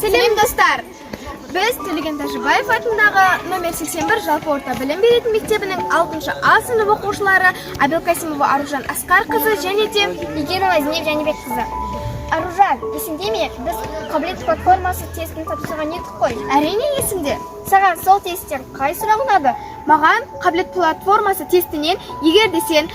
Сәлем достар! Біз Төлеген Тәжібаев атындағы номер 81 жалпы орта білім беретін мектебінің 6-шы А сынып оқушылары Абелкасимова Аружан Асқарқызы және де Игенова Зинеп Жәнібекқызы. Аружан, есіңде ме? Біз қабілет платформасы тестін тапсырған едік қой. Әрине есімде. Саған сол тесттен қай сұрақ ұнады? Маған қабілет платформасы тестінен егер де сен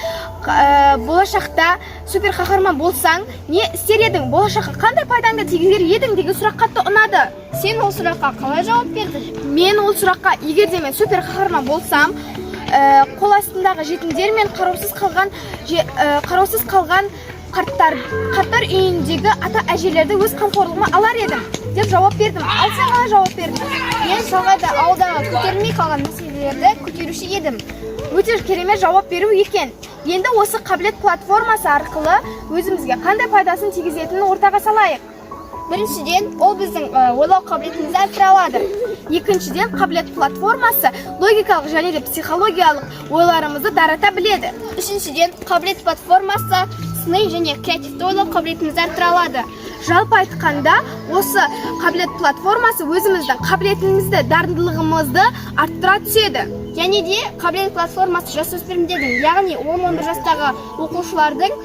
болашақта супер қаһарман болсаң, не істер едің? Болашаққа қандай пайдаңды тигізер едің деген сұрақ қатты ұнады. Сен ол сұраққа қалай жауап бердің? Мен ол сұраққа егер де мен супер қаһарман болсам, қол астындағы жетімдер мен қараусыз қалған қарттар үйіндегі ата әжелерді өз қамқорлығыма алар едім деп жауап бердім. Ал сен қалай жауап бердің? Мен шалғайда ауылдағы көтерілмей қалған мәселелерді көтеруші едім. Өте керемет жауап беру екен. Енді осы қабілет платформасы арқылы өзімізге қандай пайдасын тигізетінін ортаға салайық. Біріншіден, ол біздің ойлау қабілетімізді арттыра алады. Екіншіден, қабілет платформасы логикалық және де психологиялық ойларымызды дарата біледі. Үшіншіден, қабілет платформасы сыни және креативті ойлау қабілетімізді арттыра алады. Жалпы айтқанда, осы қабілет платформасы өзіміздің қабілетімізді, дарындылығымызды арттыра түседі. Және де қабілет платформасы жасөспірімдердің, яғни 10-11 жастағы оқушылардың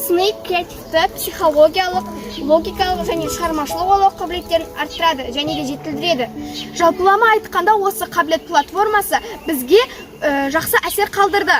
сыни, креативті, психологиялық, логикалық және шығармашылық ойлау қабілеттерін арттырады және де жетілдіреді. Жалпылама айтқанда, осы қабілет платформасы бізге жақсы әсер қалдырды.